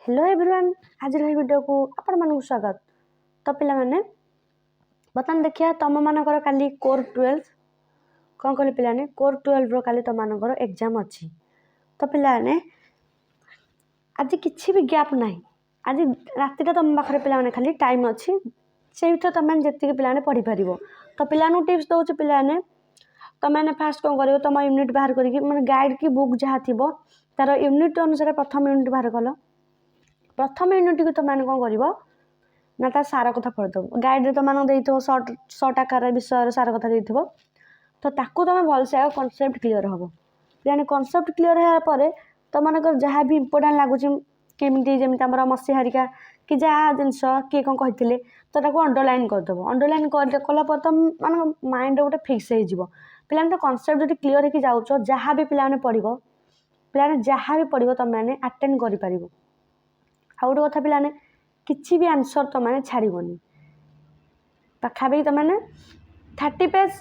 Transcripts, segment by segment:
Hello everyone आज video को आपण मानक स्वागत। तो पिला माने बर्तमान देखिया तुम मानकर काली कोर 12 कौन कहले पिलाने कोर 12 रो काली तुम मानकर एग्जाम अच्छी। तो पिलाने आज किछि भी गैप नाही, आज राति तुम पाखे पिलाने खाली टाइम अच्छी से तुम जी पिलाने पढ़ी पार। तो पिलानु टिप्स दौर पिलाने तुमने फास्ट कौन कर तुम यूनिट बाहर करके मैंने गाइड की बुक जहाँ थी तार यूनिट अनुसार प्रथम यूनिट बाहर कल। प्रथम यूनिट को तुमने कौन कर ना ता सार कथा पढ़ीदेव गाइड तुम सर्ट आकार विषय सार कथा दे तो ताकू तुम भलसे आग कनसेप्ट क्लीयर हम यानी कनसेप्ट क्लीयर होगापर तुम मन जहाँ भी इम्पोर्टाट लगुच केमी जमी मसीहारिका कि जहाँ जिनस किए कौन कही तो ताको अंडरलाइन करदेव। अंडरलाइन कलापर तुम मान माइंड गोटे फिक्स हो पिला तो कनसेप्ट जो क्लीयर होकर जाऊच जहाँ भी पिलाने पढ़ पिलाने जहाँ भी पढ़ तुम मैंने अटेंड कर आउ गोटे कथा पिलाने किसी भी आंसर तुम मैंने छाड़बनी पाखापाखि तुम मैंने 30 पेज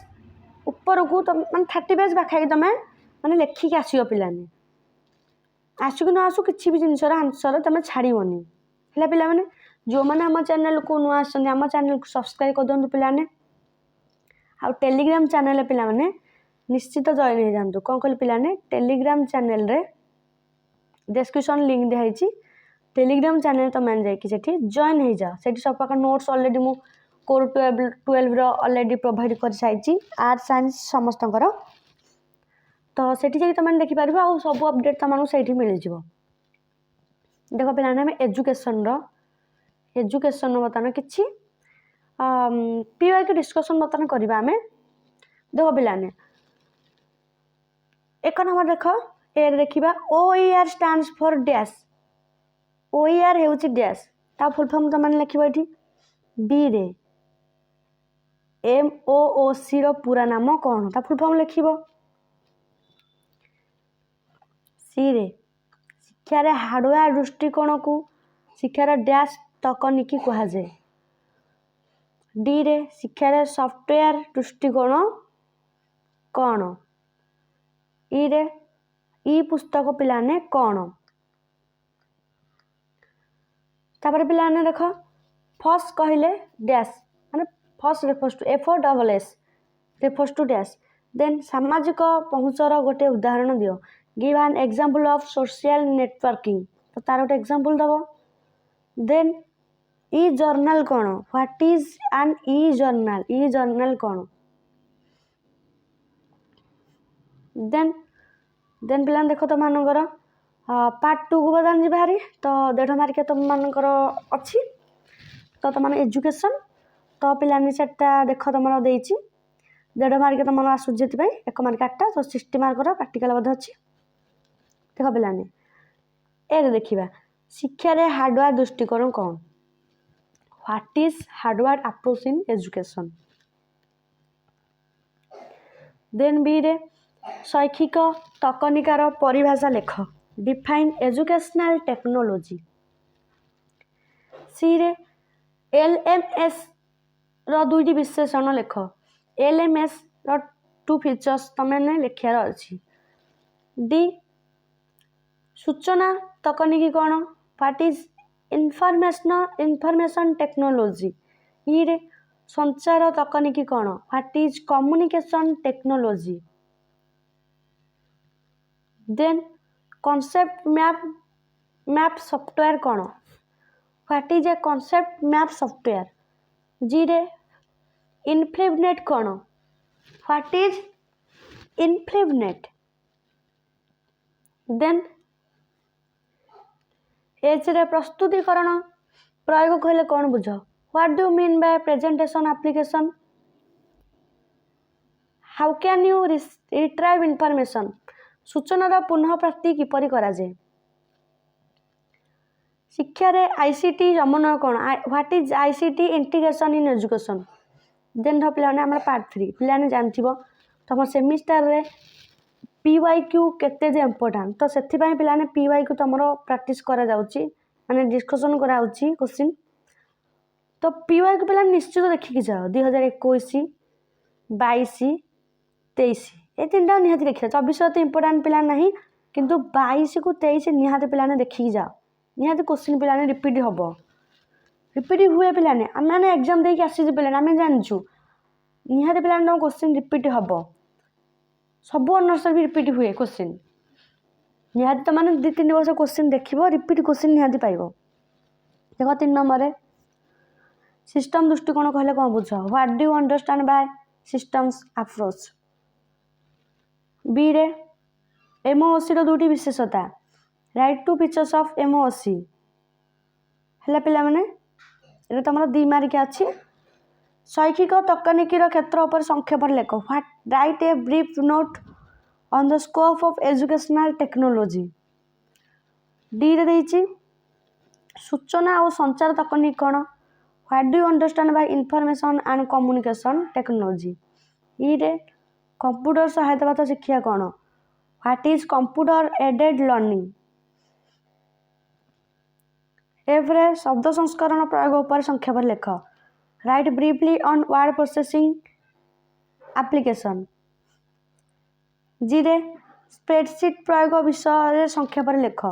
ऊपर को तुम मैं 30 पेज पाखापाखि तुम मैंने लेखिक आसो पिलाने आसू कि न आसू किसी भी जिनसर आंसर तुम छाड़बनी है पिला मैंने जो मैंने आम चैनल को नुआ आम चैनल को सब्सक्राइब कर दिखाँ पिलाने आ टेलीग्राम चैनल पिला मैंने निश्चित जॉइन हो जातु कौन कह पिलाने टेलीग्राम चैनल रे डिस्क्रिप्शन लिंक दिखाई टेलीग्राम चैनल तुम मैंने जाकि जॉइन हो जाओ से सब प्रकार नोट्स ऑलरेडी मु कोर 12 ऑलरेडी प्रोवाइड कर सारी आर्ट्स साइंस समस्त तो सेठी जाकि तुम देखिपार आ सब अपडेट तुमको से मिल जाव। देख पे एजुकेशन बर्तमान कि पीवाई के डिस्कसन बर्तमान करवा आम देख पिलाने एक नंबर देख ए देखा OER stands for dash OER हेउची डैश ता फुल फॉर्म तुम लिखो ये बी रे MOOC रो पूरा नाम कौन ता फुल फॉर्म लिख सी रे शिक्षार हार्डवेयर दृष्टिकोण को शिक्षार डैश तकनीकी कहुए। डी रे शिक्षार सॉफ्टवेयर दृष्टिकोण कौन। ई रे ई पुस्तक पिलाने कौन। तापर पिलाने देख फर्स्ट कहले डैश माने first refers to FOSS refers to dash then सामाजिक पहुँचर गोटे उदाहरण दियो give an example of social networking तो तार गोटे एग्जांपल दबो। देन ई जर्नल कौन what is an e journal कौन। देन देन पिलाने देख तुम मानकर पार्ट 2 को बदान बाहरी तो 1.5 मार्किया तुम मानकर अच्छी तो तुम एजुकेशन तो पिलानी सेटा देख तुम देती 1.5 मार्किया तुम आसूँ 1 मार्क 8 तो 60 मार्कर प्रैक्टिकल बोध अच्छी। देख पिलानी ए देखा शिक्षार हार्डवेयर दृष्टिकोण कौन what is hardware approach in education. Then B रे शैक्षिक तकनिकार परिभाषा लेख डिफाइन एजुकेशनल टेक्नोलॉजी। सी रे LMS रो 2टी विशेषण लेख LMS रो 2 फीचर्स तुमने लिखार अच्छी। डी सूचना तकनीकी कौन what is information technology. E रे संचार तकनीकी कौन what is communication technology. Then concept map software कौन what is a concept map software. G रे इनफ्लिवनेट कौन what is INFLIBNET. Then H रे प्रस्तुतिकरण प्रयोग कहले कौन बुझ what do mean by presentation application. How can you retrieve information सूचनार पुनः प्राप्ति किपरि करा जाए। शिक्षार ICT समन्वय कौन what is ICT integration in education. Then पिलाने आम पार्ट 3 पिलाने जानथिबो तुम सेमिस्टर रे PYQ केते इम्पोर्टाट तो से पिलाने PYQ तुम प्रैक्टिस करा जाउची माने डिस्कशन करा होची क्वेश्चन तो PYQ पिला निश्चित देखिकी जाओ 2021 22 23 ये 3टा निहाती देखिए 24 तो इम्पोर्टाट पिला नहीं किंतु 22 को 23 निहाती पिलाने देखिकी जाओ निहाती क्वेश्चन पिलाने रिपीट हम रिपीट हुए पिलाने आम मैंने एग्जाम देके आसी पिलाने आम जानूँ निहाती पिलाने तुम क्वेश्चन रिपीट हम सब ऑनर्स भी रिपीट हुए क्वेश्चन निहाती तो मैंने 2-3 वर्ष क्वेश्चन देख रिपीट क्वेश्चन निहाती पाइब देख 3 नंबर सिस्टम दृष्टिकोण कहले कौन बुझ what do you understand by systems approach B रे एमओसी रो दुटी विशेषता write two pictures of MOC है पिला माने ये तुम 2 मार्क अच्छी शैक्षिक तकनीकीर क्षेत्र पर संक्षेप लेख what write a brief note on the scope of educational technology D रे देइछि सूचना और संचार तकनीक कौन what do you understand by information and communication technology E रे कंप्यूटर सहायता शिक्षा कौन what is computer aided learning F रे शब्द संस्करण प्रयोग पर संक्षेप लेख write briefly on word processing application G रे स्प्रेडशीट प्रयोग विषय संक्षेप लेख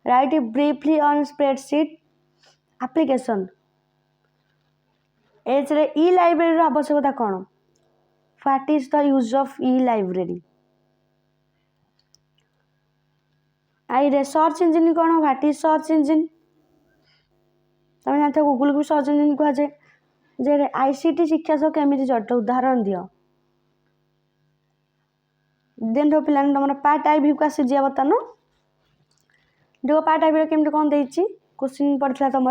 write briefly on spreadsheet application H रे ई लाइब्रेरी आवश्यकता कौन what is the use of E library आई रे सर्च इंजिन कौन व्हाट इज सर्च इंजिन तुम जानते गूगल को सर्च इंजिन कह जाए जे आईसीटी शिक्षा सह केमी जट उदाहरण दियो देन पिला तुम पार्ट आई भी को आसी जा बतानो देखो पार्ट आई केमती कौन देती क्वेश्चन पड़ता तुम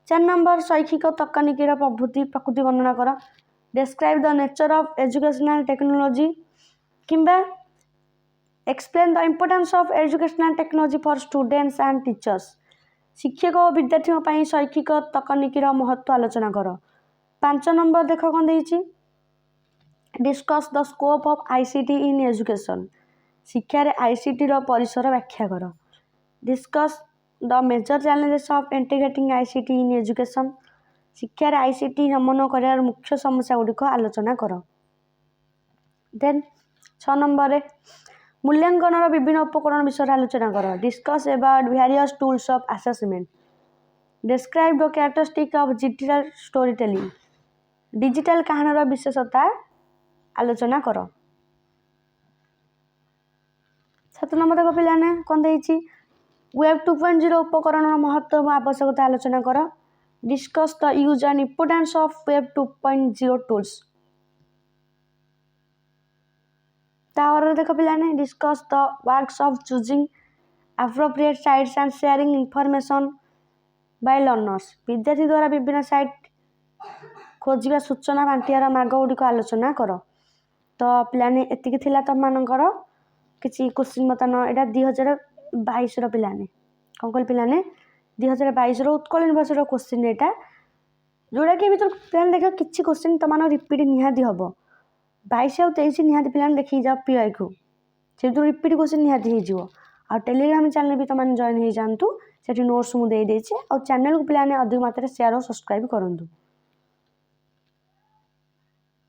4 नंबर शैक्षिक तकनीकीर प्रकृति वर्णना कर describe the nature of educational technology किंबा explain the importance of educational technology for students and teachers शिक्षक और विद्यार्थियों शैक्षिक तकनीकीर महत्व आलोचना कर 5 नंबर देख कौन देती discuss the scope of ICT in education शिक्षार आईसीटी परिसर व्याख्या कर discuss the major challenges of integrating ICT in education शिक्षार आईसीटी समन्वय कर मुख्य समस्या गुड़िक आलोचना कर देन 6 नंबर मूल्यांकन विभिन्न उपकरण विषय आलोचना कर discuss about various tools of assessment describe the characteristic of digital story telling digital कहानीर विशेषता आलोचना कर 7 नंबर देख पिलाने कौन देती वेब 2.0 उपकरण महत्व आवश्यकता आलोचना कर discuss the use and importance of web 2.0 tools तावर देख पिलाने discuss the works of choosing appropriate sites and sharing information by learners विद्यार्थी द्वारा विभिन्न साइट खोजा सूचना बांटियार मार्ग गुड़िक आलोचना कर तो पिलाने एतिकी थिला तुम मानकर किसी क्वेश्चन बताना यहाँ 2022 पिलाने कौन कह पिलाने 2022 उत्कल यूनिवर्सिटी क्वेश्चन यहाँ जोड़ा कि भर पिलाने देख किसी क्वेश्चन तुम रिपीट निहाती हम 22 और 23 निहाती पिलाने देखी जाओ पीआई को से रिपीट क्वेश्चन निहाती हो आ टेलीग्राम चैनल भी तुम जॉइन हो जातु से नोट्स मुझे और चैनल को पिलाने अधिक मात्रा शेयर और सब्सक्राइब करूँ।